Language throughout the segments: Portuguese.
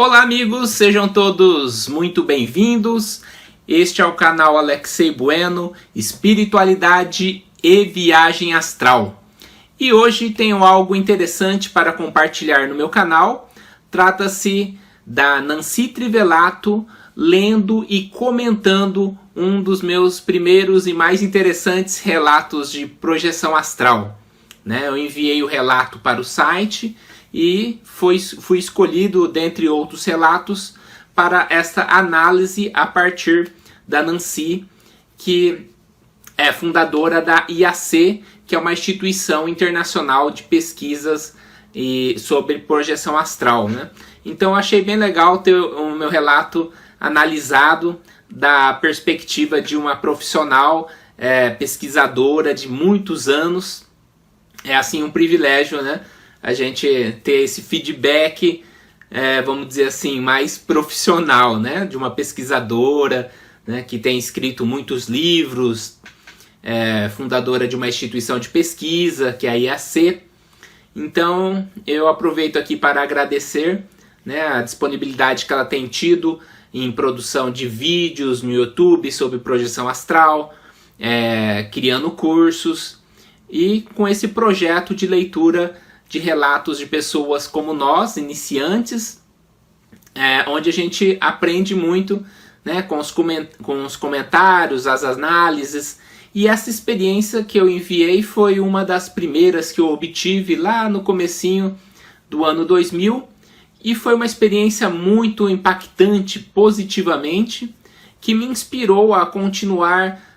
Olá amigos, sejam todos muito bem-vindos. Este é o canal Alexei Bueno, Espiritualidade e Viagem Astral. E hoje tenho algo interessante para compartilhar no meu canal. Trata-se da Nancy Trivelato lendo e comentando um dos meus primeiros e mais interessantes relatos de projeção astral. Eu enviei o relato para o site e fui escolhido, dentre outros relatos, para esta análise a partir da Nancy, que é fundadora da IAC, que é uma instituição internacional de pesquisas sobre projeção astral. Então achei bem legal ter o meu relato analisado da perspectiva de uma profissional pesquisadora de muitos anos. É assim um privilégio, a gente ter esse feedback, vamos dizer assim, mais profissional, de uma pesquisadora, que tem escrito muitos livros, fundadora de uma instituição de pesquisa, que é a IAC. Então eu aproveito aqui para agradecer a disponibilidade que ela tem tido em produção de vídeos no YouTube sobre projeção astral, criando cursos e com esse projeto de leitura de relatos de pessoas como nós, iniciantes, onde a gente aprende muito com os comentários, as análises. E essa experiência que eu enviei foi uma das primeiras que eu obtive lá no comecinho do ano 2000, e foi uma experiência muito impactante positivamente, que me inspirou a continuar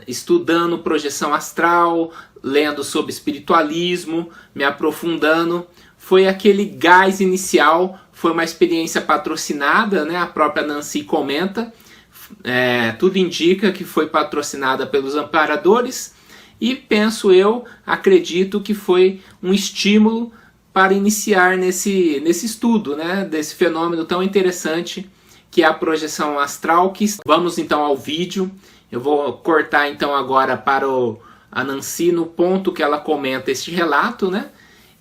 estudando projeção astral, lendo sobre espiritualismo, me aprofundando. Foi aquele gás inicial, foi uma experiência patrocinada, a própria Nancy comenta, tudo indica que foi patrocinada pelos amparadores, e acredito que foi um estímulo para iniciar nesse estudo, desse fenômeno tão interessante que é a projeção astral. Vamos então ao vídeo. Eu vou cortar então agora para a Nancy no ponto que ela comenta este relato,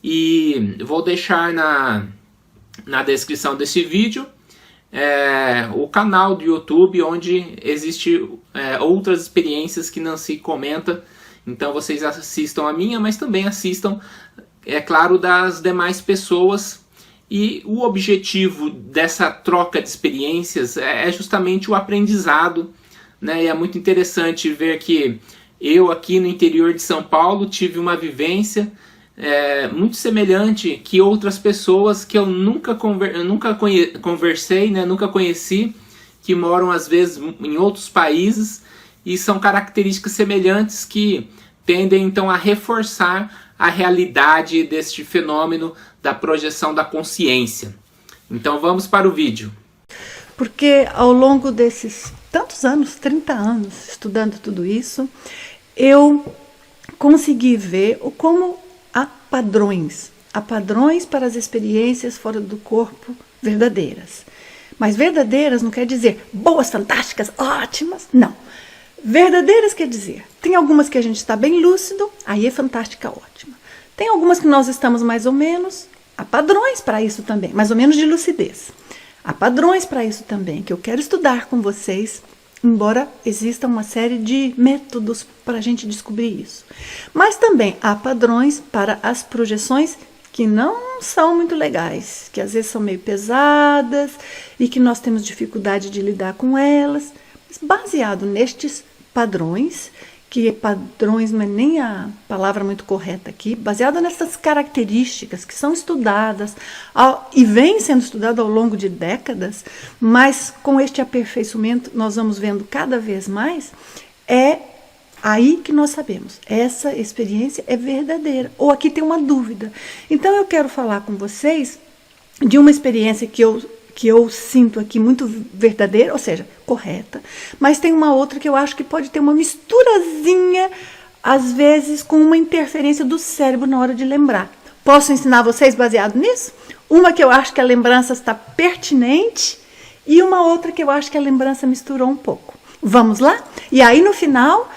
e vou deixar na descrição desse vídeo o canal do YouTube, onde existe outras experiências que Nancy comenta. Então vocês assistam a minha, mas também assistam, é claro, das demais pessoas. E o objetivo dessa troca de experiências é justamente o aprendizado, e é muito interessante ver que eu aqui no interior de São Paulo tive uma vivência muito semelhante que outras pessoas que eu nunca conversei, nunca conheci, que moram às vezes em outros países, e são características semelhantes que tendem então a reforçar a realidade deste fenômeno da projeção da consciência. Então vamos para o vídeo. Porque ao longo desses tantos anos, 30 anos, estudando tudo isso, eu consegui ver como há padrões para as experiências fora do corpo verdadeiras. Mas verdadeiras não quer dizer boas, fantásticas, ótimas, não. Verdadeiras quer dizer, tem algumas que a gente está bem lúcido, aí é fantástica, ótima. Tem algumas que nós estamos mais ou menos, há padrões para isso também, mais ou menos de lucidez. Há padrões para isso também, que eu quero estudar com vocês, embora exista uma série de métodos para a gente descobrir isso. Mas também há padrões para as projeções que não são muito legais, que às vezes são meio pesadas e que nós temos dificuldade de lidar com elas. Mas baseado nestes padrões, que padrões não é nem a palavra muito correta aqui, baseado nessas características que são estudadas e vêm sendo estudadas ao longo de décadas, mas com este aperfeiçoamento nós vamos vendo cada vez mais, é aí que nós sabemos, essa experiência é verdadeira, ou aqui tem uma dúvida. Então eu quero falar com vocês de uma experiência que eu sinto aqui muito verdadeira, ou seja, correta, mas tem uma outra que eu acho que pode ter uma misturazinha, às vezes com uma interferência do cérebro na hora de lembrar. Posso ensinar vocês baseado nisso? Uma que eu acho que a lembrança está pertinente e uma outra que eu acho que a lembrança misturou um pouco. Vamos lá? E aí no final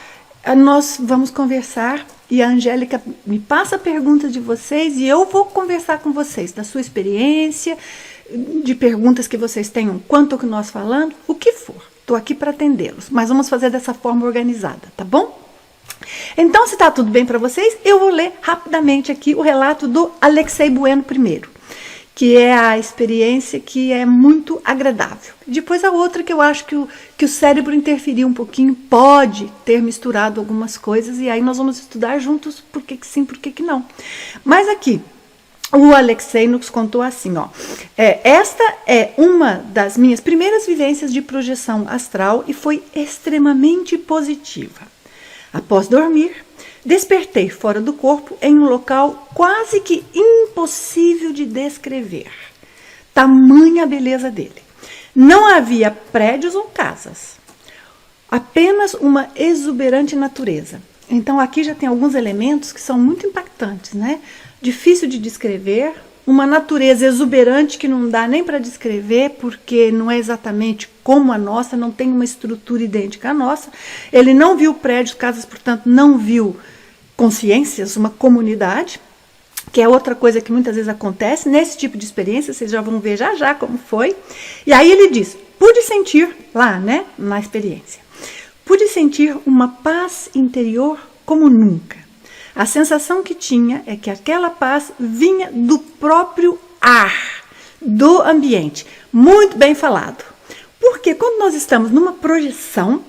nós vamos conversar e a Angélica me passa perguntas de vocês e eu vou conversar com vocês da sua experiência, de perguntas que vocês tenham quanto ao que nós falamos, o que for. Estou aqui para atendê-los, mas vamos fazer dessa forma organizada, tá bom? Então, se está tudo bem para vocês, eu vou ler rapidamente aqui o relato do Alexei Bueno primeiro, que é a experiência que é muito agradável. Depois a outra que eu acho que o cérebro interferiu um pouquinho, pode ter misturado algumas coisas, e aí nós vamos estudar juntos por que sim, por que não. Mas aqui, o Alexei nos contou assim, ó, esta é uma das minhas primeiras vivências de projeção astral e foi extremamente positiva. Após dormir, despertei fora do corpo em um local quase que impossível de descrever. Tamanha a beleza dele. Não havia prédios ou casas, apenas uma exuberante natureza. Então aqui já tem alguns elementos que são muito impactantes, né? Difícil de descrever, uma natureza exuberante que não dá nem para descrever, porque não é exatamente como a nossa, não tem uma estrutura idêntica à nossa. Ele não viu prédios, casas, portanto, não viu consciências, uma comunidade, que é outra coisa que muitas vezes acontece nesse tipo de experiência, vocês já vão ver já como foi. E aí ele diz, pude sentir lá, né, na experiência, pude sentir uma paz interior como nunca. A sensação que tinha é que aquela paz vinha do próprio ar, do ambiente. Muito bem falado. Porque quando nós estamos numa projeção,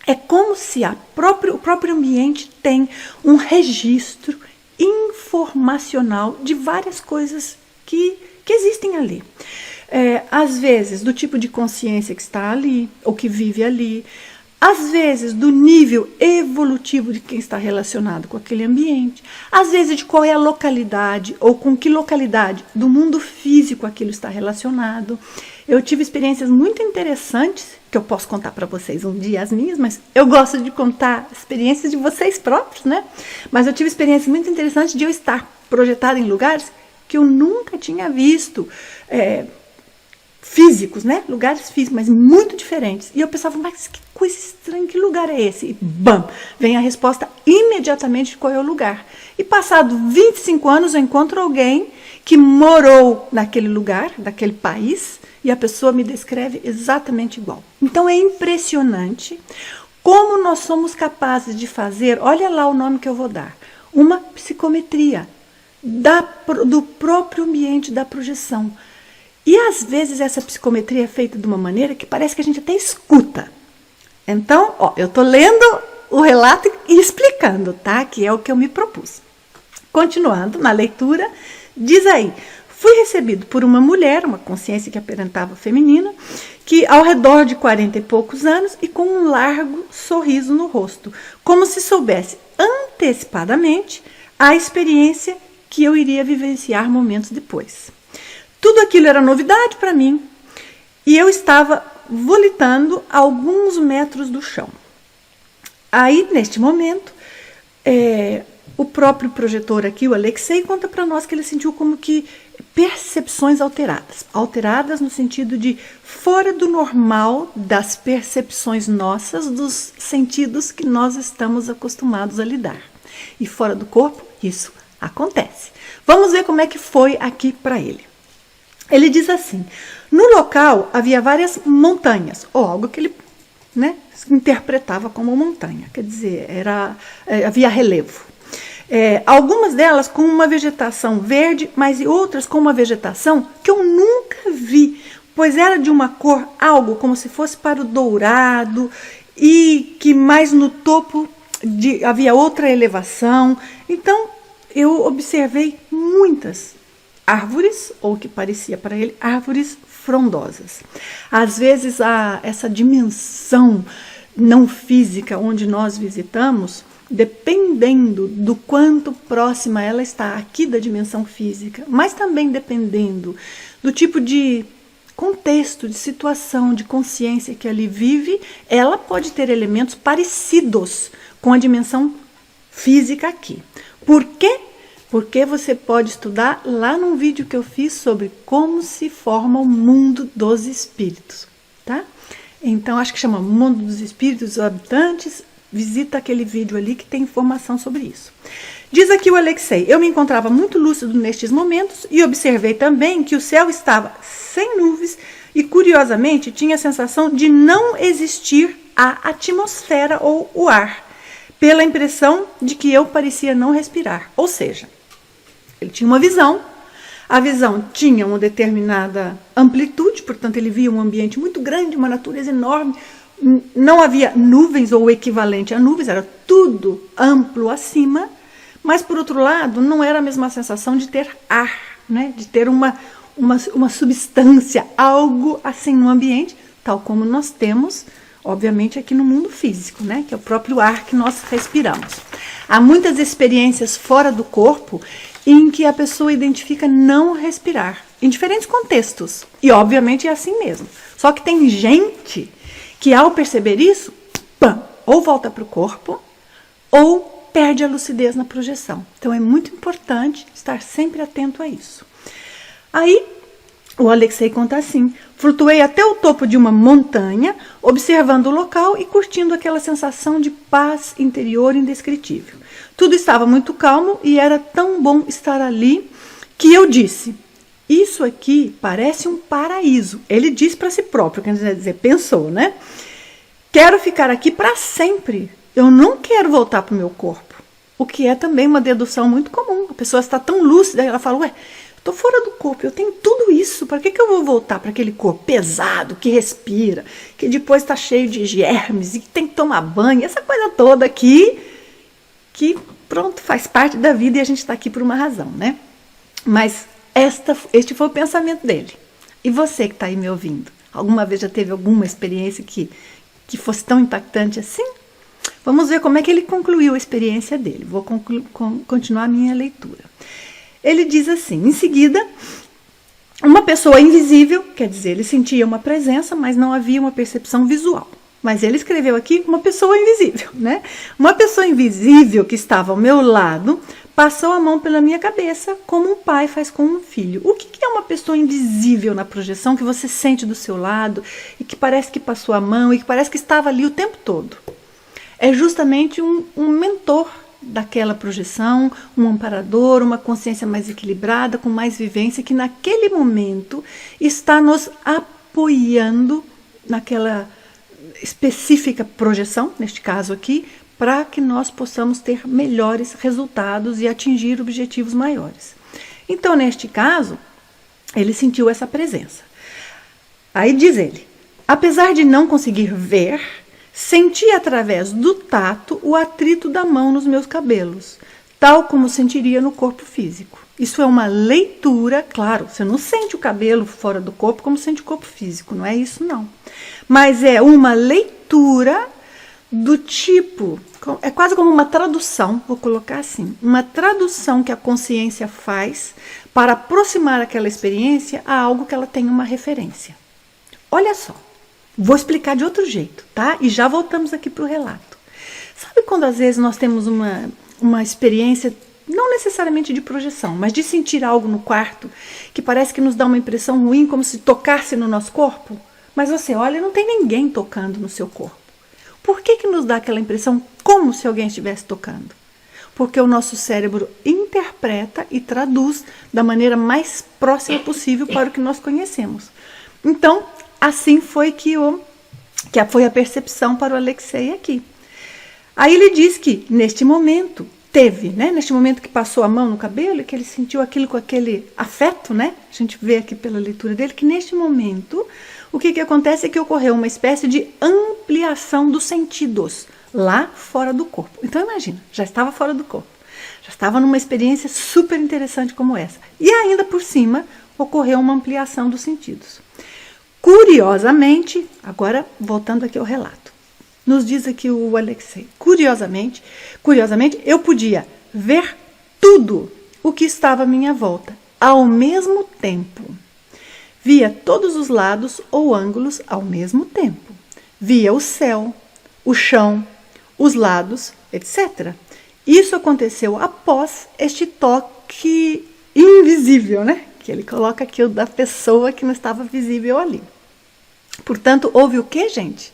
é como se o próprio ambiente tem um registro informacional de várias coisas que existem ali. Às vezes, do tipo de consciência que está ali, ou que vive ali. Às vezes, do nível evolutivo de quem está relacionado com aquele ambiente. Às vezes, de qual é a localidade, ou com que localidade do mundo físico aquilo está relacionado. Eu tive experiências muito interessantes, que eu posso contar para vocês um dia as minhas, mas eu gosto de contar experiências de vocês próprios, né? Mas eu tive experiências muito interessantes de eu estar projetada em lugares que eu nunca tinha visto, físicos, né? Lugares físicos, mas muito diferentes. E eu pensava, mas que coisa estranha, que lugar é esse? E bam, vem a resposta imediatamente de qual é o lugar. E passado 25 anos eu encontro alguém que morou naquele lugar, naquele país, e a pessoa me descreve exatamente igual. Então é impressionante como nós somos capazes de fazer, olha lá o nome que eu vou dar, uma psicometria do próprio ambiente da projeção. E às vezes essa psicometria é feita de uma maneira que parece que a gente até escuta. Então, eu estou lendo o relato e explicando, tá? Que é o que eu me propus. Continuando na leitura, diz aí, fui recebido por uma mulher, uma consciência que aparentava feminina, que ao redor de 40 e poucos anos e com um largo sorriso no rosto, como se soubesse antecipadamente a experiência que eu iria vivenciar momentos depois. Tudo aquilo era novidade para mim e eu estava volitando a alguns metros do chão. Aí, neste momento, o próprio projetor aqui, o Alexei, conta para nós que ele sentiu como que percepções alteradas no sentido de fora do normal das percepções nossas, dos sentidos que nós estamos acostumados a lidar. E fora do corpo, isso acontece. Vamos ver como é que foi aqui para ele. Ele diz assim, no local havia várias montanhas, ou algo que ele, né, interpretava como montanha, quer dizer, havia relevo. Algumas delas com uma vegetação verde, mas outras com uma vegetação que eu nunca vi, pois era de uma cor, algo como se fosse para o dourado, e que mais no topo havia outra elevação. Então eu observei muitas árvores, ou que parecia para ele, árvores frondosas. Às vezes essa dimensão não física onde nós visitamos, dependendo do quanto próxima ela está aqui da dimensão física, mas também dependendo do tipo de contexto, de situação, de consciência que ali vive, ela pode ter elementos parecidos com a dimensão física aqui. Por quê? Porque você pode estudar lá num vídeo que eu fiz sobre como se forma o mundo dos espíritos, tá? Então, acho que chama Mundo dos Espíritos, os Habitantes. Visita aquele vídeo ali que tem informação sobre isso. Diz aqui o Alexei: eu me encontrava muito lúcido nestes momentos e observei também que o céu estava sem nuvens e, curiosamente, tinha a sensação de não existir a atmosfera ou o ar, pela impressão de que eu parecia não respirar. Ou seja, ele tinha uma visão, a visão tinha uma determinada amplitude, portanto ele via um ambiente muito grande, uma natureza enorme, não havia nuvens ou o equivalente a nuvens, era tudo amplo acima, mas por outro lado não era a mesma sensação de ter ar, né? De ter uma substância, algo assim no ambiente, tal como nós temos, obviamente, aqui no mundo físico, né? Que é o próprio ar que nós respiramos. Há muitas experiências fora do corpo em que a pessoa identifica não respirar, em diferentes contextos, e obviamente é assim mesmo. Só que tem gente que ao perceber isso, pam, ou volta para o corpo, ou perde a lucidez na projeção. Então é muito importante estar sempre atento a isso. Aí o Alexei conta assim: flutuei até o topo de uma montanha, observando o local e curtindo aquela sensação de paz interior indescritível. Tudo estava muito calmo e era tão bom estar ali que eu disse: isso aqui parece um paraíso. Ele disse para si próprio, quer dizer, pensou, né? Quero ficar aqui para sempre. Eu não quero voltar para o meu corpo. O que é também uma dedução muito comum. A pessoa está tão lúcida, ela fala: ué, estou fora do corpo, eu tenho tudo isso, para que eu vou voltar para aquele corpo pesado, que respira, que depois está cheio de germes e que tem que tomar banho, essa coisa toda aqui, que pronto, faz parte da vida e a gente está aqui por uma razão, né? Mas este foi o pensamento dele. E você que está aí me ouvindo, alguma vez já teve alguma experiência que fosse tão impactante assim? Vamos ver como é que ele concluiu a experiência dele. Vou continuar a minha leitura. Ele diz assim: em seguida, uma pessoa invisível, quer dizer, ele sentia uma presença, mas não havia uma percepção visual. Mas ele escreveu aqui uma pessoa invisível, né? Uma pessoa invisível que estava ao meu lado passou a mão pela minha cabeça, como um pai faz com um filho. O que é uma pessoa invisível na projeção que você sente do seu lado e que parece que passou a mão e que parece que estava ali o tempo todo? É justamente um mentor daquela projeção, um amparador, uma consciência mais equilibrada, com mais vivência, que naquele momento está nos apoiando naquela específica projeção, neste caso aqui, para que nós possamos ter melhores resultados e atingir objetivos maiores. Então, neste caso, ele sentiu essa presença. Aí diz ele: apesar de não conseguir ver, senti através do tato o atrito da mão nos meus cabelos, tal como sentiria no corpo físico. Isso é uma leitura, claro, você não sente o cabelo fora do corpo como sente o corpo físico, não é isso não. Mas é uma leitura do tipo, é quase como uma tradução, vou colocar assim, uma tradução que a consciência faz para aproximar aquela experiência a algo que ela tem uma referência. Olha só. Vou explicar de outro jeito, tá? E já voltamos aqui para o relato. Sabe quando às vezes nós temos uma experiência, não necessariamente de projeção, mas de sentir algo no quarto que parece que nos dá uma impressão ruim, como se tocasse no nosso corpo? Mas você olha e não tem ninguém tocando no seu corpo. Por que nos dá aquela impressão como se alguém estivesse tocando? Porque o nosso cérebro interpreta e traduz da maneira mais próxima possível para o que nós conhecemos. Então, assim foi que foi a percepção para o Alexei aqui. Aí ele diz que neste momento teve, né? Neste momento que passou a mão no cabelo e que ele sentiu aquilo com aquele afeto, né? A gente vê aqui pela leitura dele que neste momento o que acontece é que ocorreu uma espécie de ampliação dos sentidos lá fora do corpo. Então imagina, já estava fora do corpo, já estava numa experiência super interessante como essa. E ainda por cima ocorreu uma ampliação dos sentidos. Curiosamente, agora voltando aqui ao relato, nos diz aqui o Alexei: curiosamente, eu podia ver tudo o que estava à minha volta, ao mesmo tempo. Via todos os lados ou ângulos ao mesmo tempo. Via o céu, o chão, os lados, etc. Isso aconteceu após este toque invisível, né? Que ele coloca aqui o da pessoa que não estava visível ali. Portanto, houve o que, gente?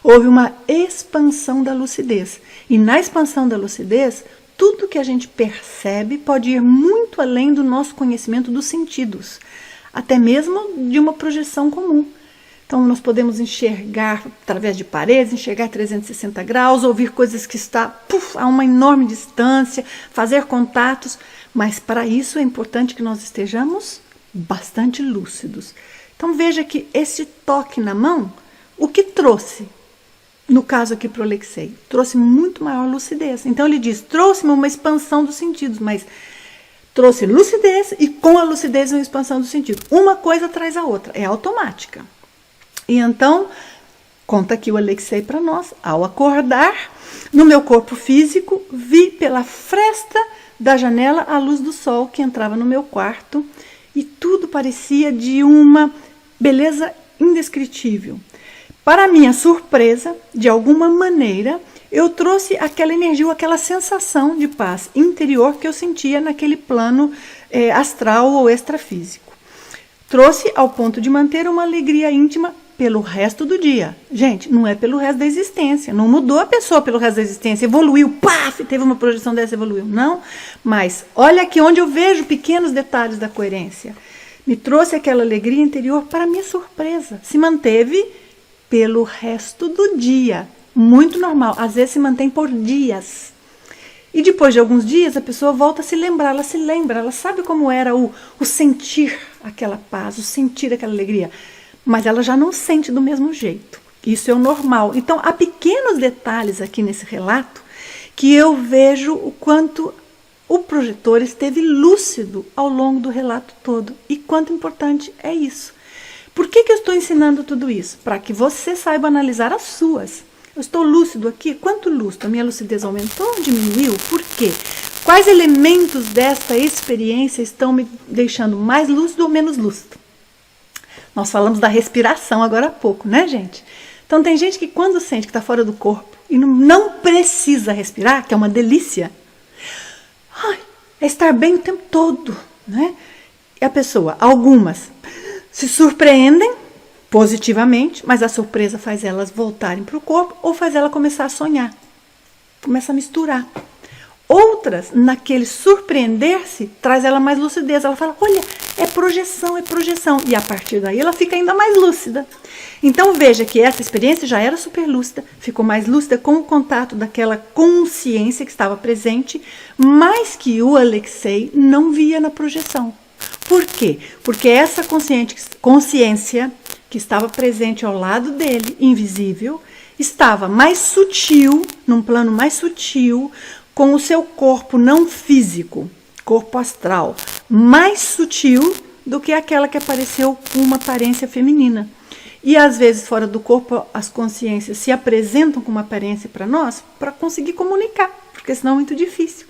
Houve uma expansão da lucidez. E na expansão da lucidez, tudo que a gente percebe pode ir muito além do nosso conhecimento dos sentidos, até mesmo de uma projeção comum. Então, nós podemos enxergar através de paredes, enxergar 360 graus, ouvir coisas que estão a uma enorme distância, fazer contatos, mas para isso é importante que nós estejamos bastante lúcidos. Então, veja que esse toque na mão, o que trouxe? No caso aqui para o Alexei, trouxe muito maior lucidez. Então, ele diz, trouxe-me uma expansão dos sentidos, mas trouxe lucidez e com a lucidez uma expansão dos sentidos. Uma coisa traz a outra, é automática. E então, conta aqui o Alexei para nós, ao acordar, no meu corpo físico, vi pela fresta da janela a luz do sol que entrava no meu quarto e tudo parecia de uma beleza indescritível. Para minha surpresa, de alguma maneira, eu trouxe aquela energia, aquela sensação de paz interior que eu sentia naquele plano astral ou extrafísico. Trouxe ao ponto de manter uma alegria íntima pelo resto do dia. Gente, não é pelo resto da existência. Não mudou a pessoa pelo resto da existência. Evoluiu, paf, teve uma projeção dessa, evoluiu. Não, mas olha aqui onde eu vejo pequenos detalhes da coerência. Me trouxe aquela alegria interior para minha surpresa. Se manteve pelo resto do dia. Muito normal. Às vezes se mantém por dias. E depois de alguns dias a pessoa volta a se lembrar. Ela se lembra, ela sabe como era o sentir aquela paz, o sentir aquela alegria. Mas ela já não sente do mesmo jeito. Isso é o normal. Então, há pequenos detalhes aqui nesse relato que eu vejo o quanto o projetor esteve lúcido ao longo do relato todo. E quanto importante é isso. Por que eu estou ensinando tudo isso? Para que você saiba analisar as suas. Eu estou lúcido aqui? Quanto lúcido? A minha lucidez aumentou ou diminuiu? Por quê? Quais elementos desta experiência estão me deixando mais lúcido ou menos lúcido? Nós falamos da respiração agora há pouco, né, gente? Então, tem gente que quando sente que está fora do corpo e não precisa respirar, que é uma delícia, é estar bem o tempo todo, né? E a pessoa, algumas, se surpreendem positivamente, mas a surpresa faz elas voltarem para o corpo ou faz ela começar a sonhar, começa a misturar. Outras, naquele surpreender-se, traz ela mais lucidez. Ela fala, olha, é projeção, é projeção. E a partir daí ela fica ainda mais lúcida. Então veja que essa experiência já era super lúcida, ficou mais lúcida com o contato daquela consciência que estava presente, mas que o Alexei não via na projeção. Por quê? Porque essa consciência que estava presente ao lado dele, invisível, estava mais sutil, num plano mais sutil, com o seu corpo não físico, corpo astral, mais sutil do que aquela que apareceu com uma aparência feminina. E às vezes fora do corpo as consciências se apresentam com uma aparência para nós para conseguir comunicar, porque senão é muito difícil.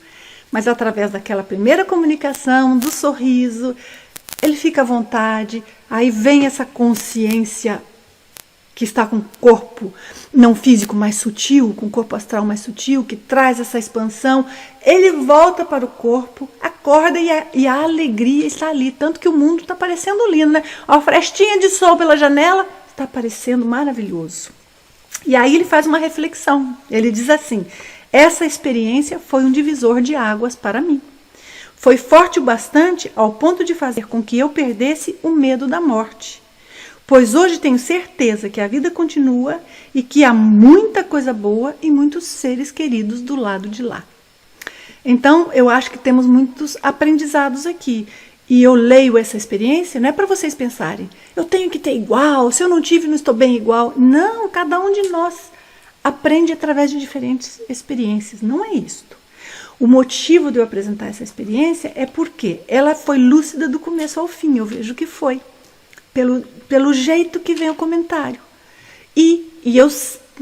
Mas através daquela primeira comunicação, do sorriso, ele fica à vontade, aí vem essa consciência que está com o corpo não físico mais sutil, com o corpo astral mais sutil, que traz essa expansão, ele volta para o corpo, acorda e a alegria está ali, tanto que o mundo está parecendo lindo, né? A frestinha de sol pela janela está parecendo maravilhoso. E aí ele faz uma reflexão, ele diz assim, essa experiência foi um divisor de águas para mim. Foi forte o bastante ao ponto de fazer com que eu perdesse o medo da morte. Pois hoje tenho certeza que a vida continua e que há muita coisa boa e muitos seres queridos do lado de lá. Então, eu acho que temos muitos aprendizados aqui. E eu leio essa experiência, não é para vocês pensarem, eu tenho que ter igual, se eu não tive, não estou bem igual. Não, cada um de nós aprende através de diferentes experiências, não é isto. O motivo de eu apresentar essa experiência é porque ela foi lúcida do começo ao fim, eu vejo que foi. Pelo jeito que vem o comentário. E eu,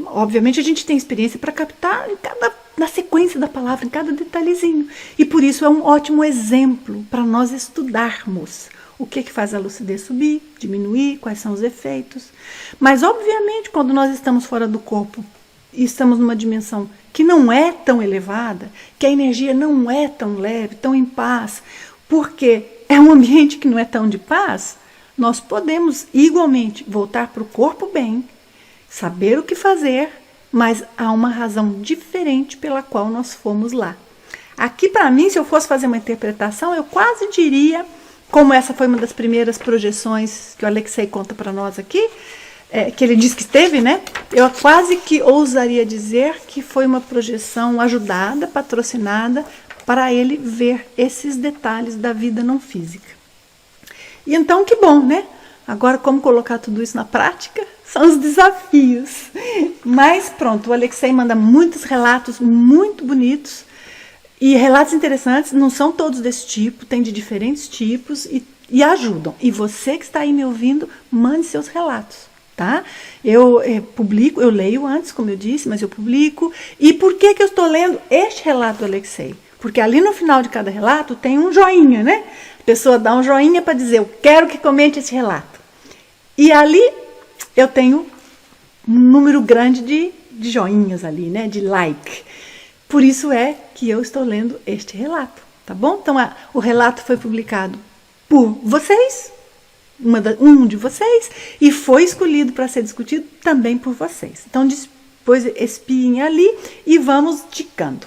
obviamente, a gente tem experiência para captar na sequência da palavra, em cada detalhezinho. E por isso é um ótimo exemplo para nós estudarmos o que faz a lucidez subir, diminuir, quais são os efeitos. Mas, obviamente, quando nós estamos fora do corpo e estamos numa dimensão que não é tão elevada, que a energia não é tão leve, tão em paz, porque é um ambiente que não é tão de paz, nós podemos igualmente voltar para o corpo bem, saber o que fazer, mas há uma razão diferente pela qual nós fomos lá. Aqui, para mim, se eu fosse fazer uma interpretação, eu quase diria, como essa foi uma das primeiras projeções que o Alexei conta para nós aqui, que ele diz que teve, né? Eu quase que ousaria dizer que foi uma projeção ajudada, patrocinada, para ele ver esses detalhes da vida não física. E então, que bom, né? Agora, como colocar tudo isso na prática? São os desafios. Mas pronto, o Alexei manda muitos relatos muito bonitos, e relatos interessantes, não são todos desse tipo, tem de diferentes tipos, e ajudam. E você que está aí me ouvindo, mande seus relatos. Tá? Eu publico, eu leio antes, como eu disse, mas eu publico. E por que eu estou lendo este relato do Alexei? Porque ali no final de cada relato tem um joinha, né? A pessoa dá um joinha para dizer, eu quero que comente esse relato. E ali eu tenho um número grande de joinhas ali, né? De like. Por isso é que eu estou lendo este relato, tá bom? Então o relato foi publicado por vocês, um de vocês, e foi escolhido para ser discutido também por vocês. Então depois espiem ali e vamos dicando.